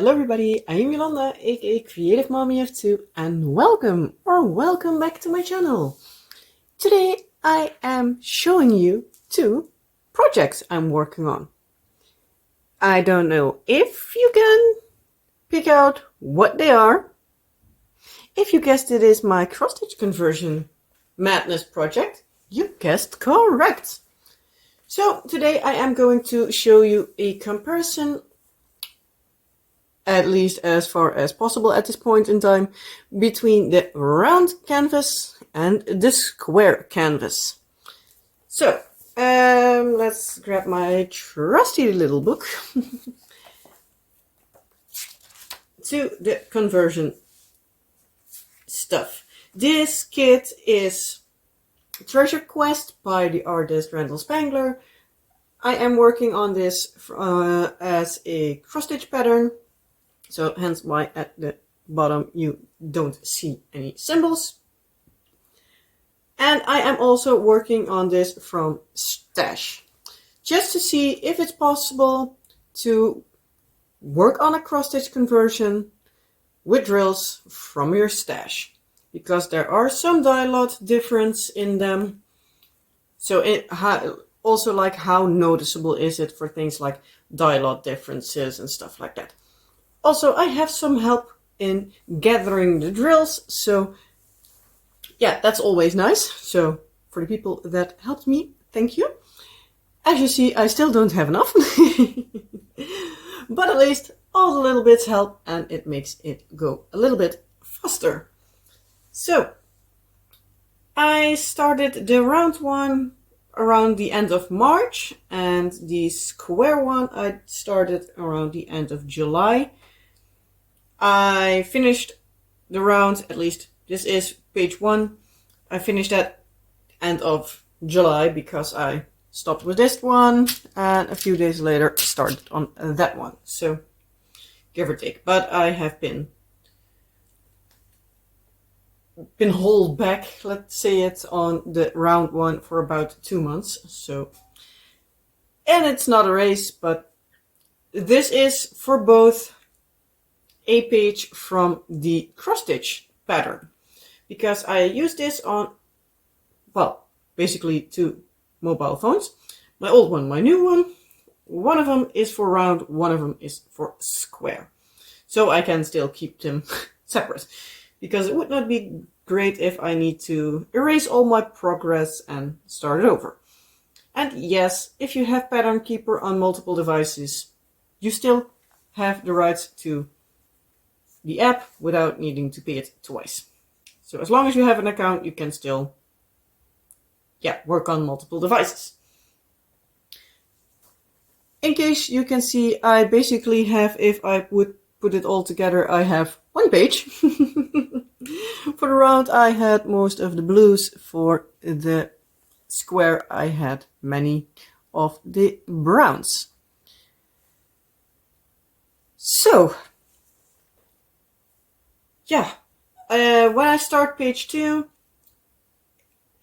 Hello everybody, I'm Yolanda, aka Creative Mommy of Two, and welcome back to my channel. Today I am showing you two projects I'm working on. I don't know if you can pick out what they are. If you guessed it is my cross-stitch conversion madness project, you guessed correct. So today I am going to show you a comparison, at least as far as possible at this point in time, between the round canvas and the square canvas. So let's grab my trusty little book to the conversion stuff. This kit is Treasure Quest by the artist Randall Spangler. I am working on this as a cross-stitch pattern, so hence why at the bottom you don't see any symbols. And I am also working on this from stash, just to see if it's possible to work on a cross-stitch conversion with drills from your stash, because there are some dye lot difference in them. So also, like, how noticeable is it for things like dye lot differences and stuff like that. Also, I have some help in gathering the drills, so yeah, that's always nice. So for the people that helped me, thank you. As you see, I still don't have enough, but at least all the little bits help and it makes it go a little bit faster. So I started the round one around the end of March, and the square one I started around the end of July. I finished the round, at least this is page 1. I finished at end of July because I stopped with this one and a few days later started on that one. So give or take, but I have been held back, let's say it, on the round one for about 2 months. So, and it's not a race, but this is for both a page from the cross stitch pattern, because I use this on, well, basically 2 mobile phones, my old one, my new one. One of them is for round, one of them is for square, so I can still keep them separate, because it would not be great if I need to erase all my progress and start it over. And yes, if you have Pattern Keeper on multiple devices, you still have the rights to the app without needing to pay it twice. So as long as you have an account, you can still, yeah, work on multiple devices. In case you can see, I basically have, if I would put it all together, I have one page. For the round I had most of the blues, for the square I had many of the browns. So yeah, when I start page 2,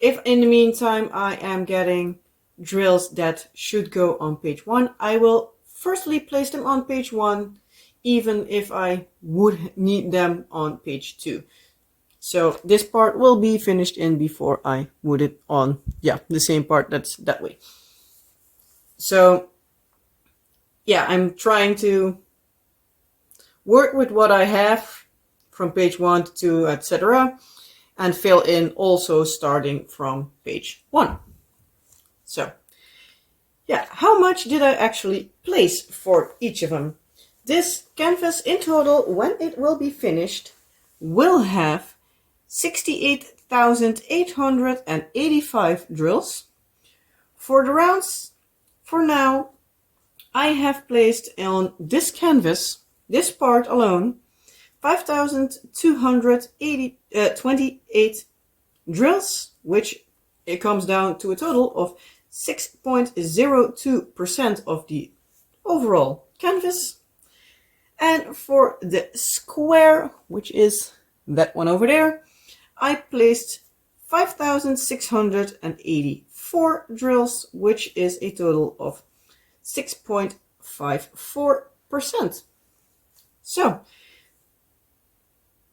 if in the meantime I am getting drills that should go on page 1, I will firstly place them on page 1, even if I would need them on page 2. So this part will be finished in before I would it on, yeah, the same part that's that way. So yeah, I'm trying to work with what I have from page 1 to 2, etc., and fill in also starting from page 1. So yeah, how much did I actually place for each of them? This canvas in total, when it will be finished, will have 68,885 drills. For the rounds, for now, I have placed on this canvas, this part alone, 5,228 drills, which it comes down to a total of 6.02% of the overall canvas. And for the square, which is that one over there, I placed 5,684 drills, which is a total of 6.54%. So,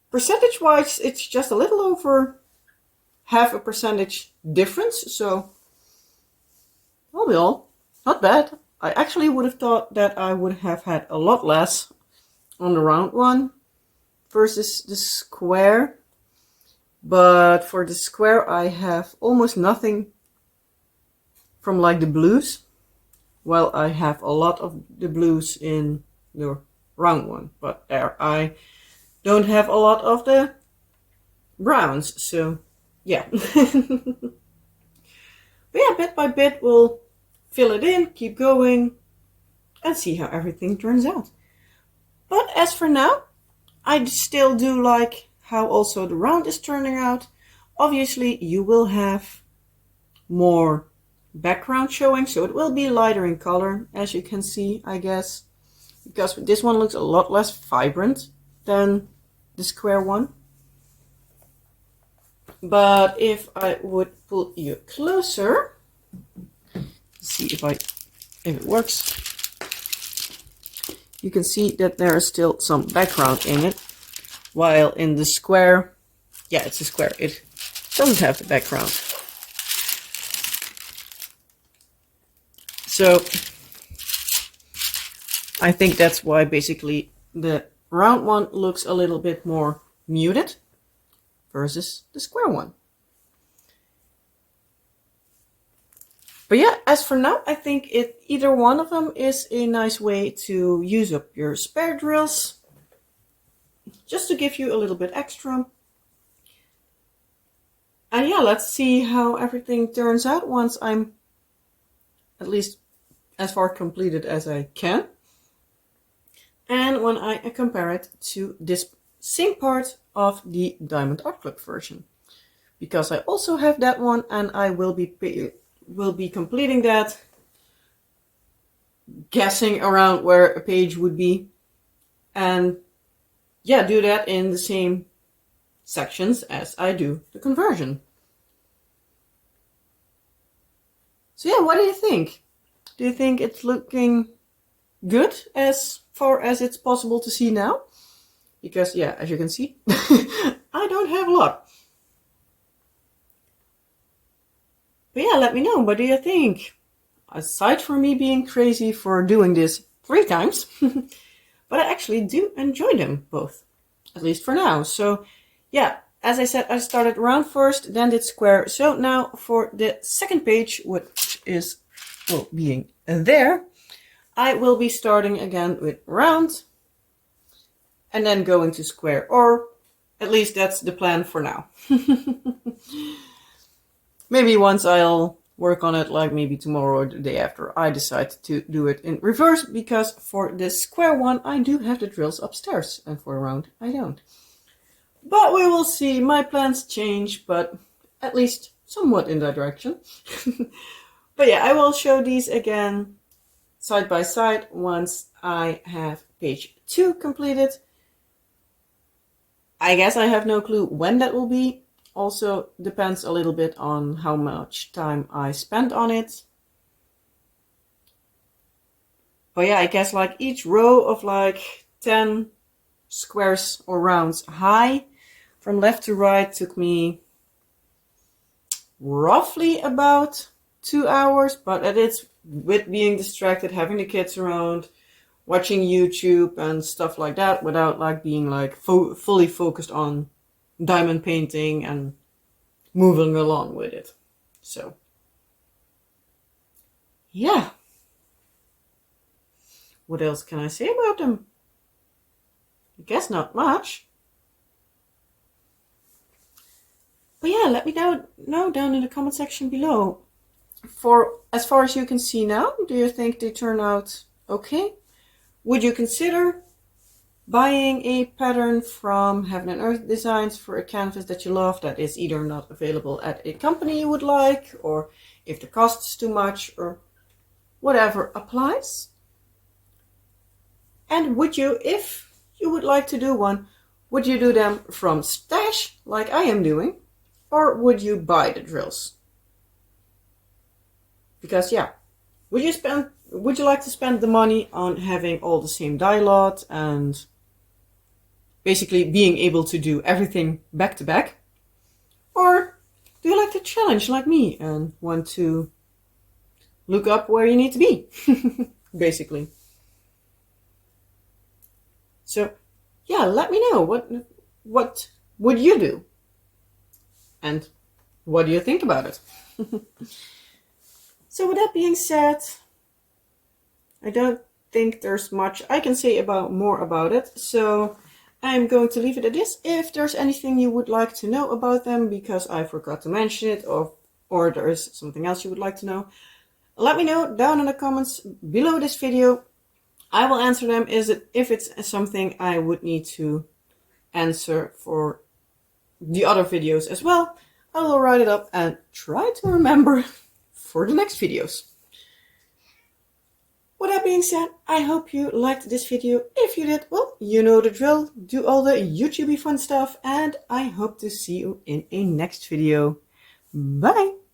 percentage-wise, it's just a little over half a percentage difference. So, all in all, not bad. I actually would have thought that I would have had a lot less on the round one versus the square. But for the square, I have almost nothing from like the blues. Well, I have a lot of the blues in the round one, but there I don't have a lot of the browns. So yeah. But yeah, bit by bit we'll fill it in, keep going, and see how everything turns out. But as for now, I still do like how also the round is turning out. Obviously, you will have more background showing, so it will be lighter in color, as you can see, I guess. Because this one looks a lot less vibrant than the square one. But if I would pull you closer, see if it works. You can see that there is still some background in it, while in the square, yeah, it's a square, it doesn't have the background. So I think that's why basically the round one looks a little bit more muted versus the square one. But yeah, as for now, I think either one of them is a nice way to use up your spare drills, just to give you a little bit extra. And yeah, let's see how everything turns out once I'm at least as far completed as I can. And when I compare it to this same part of the Diamond Art Club version. Because I also have that one, and I will be completing that, guessing around where a page would be, and yeah, do that in the same sections as I do the conversion. So yeah, what do you think? Do you think it's looking good as far as it's possible to see now? Because yeah, as you can see, I don't have a lot. But yeah, let me know, what do you think? Aside from me being crazy for doing this 3 times, but I actually do enjoy them both, at least for now. So yeah, as I said, I started round first, then did square. So now for the second page, which is being there, I will be starting again with round and then going to square, or at least that's the plan for now. Maybe once I'll work on it, like maybe tomorrow or the day after, I decide to do it in reverse, because for the square one I do have the drills upstairs, and for a round I don't. But we will see, my plans change, but at least somewhat in that direction. But yeah, I will show these again side by side once I have page 2 completed. I guess I have no clue when that will be. Also depends a little bit on how much time I spend on it. But yeah, I guess like each row of like 10 squares or rounds high from left to right took me roughly about 2 hours, but it's with being distracted, having the kids around, watching YouTube and stuff like that, without like being like fully focused on diamond painting and moving along with it. So yeah, what else can I say about them? I guess not much. But yeah, let me know down in the comment section below. For as far as you can see now, do you think they turn out okay? Would you consider buying a pattern from Heaven and Earth Designs for a canvas that you love that is either not available at a company you would like, or if the cost is too much, or whatever applies? And would you, if you would like to do one, would you do them from stash like I am doing, or would you buy the drills? Because yeah, would you like to spend the money on having all the same die lot and basically being able to do everything back to back? Or do you like the challenge like me and want to look up where you need to be? Basically. So yeah, let me know what would you do? And what do you think about it? So with that being said, I don't think there's much I can say more about it. So I'm going to leave it at this. If there's anything you would like to know about them because I forgot to mention it, or there is something else you would like to know, let me know down in the comments below this video. I will answer them if it's something I would need to answer for the other videos as well. I will write it up and try to remember for the next videos. With that being said, I hope you liked this video. If you did, well, you know the drill. Do all the YouTubey fun stuff, and I hope to see you in a next video. Bye!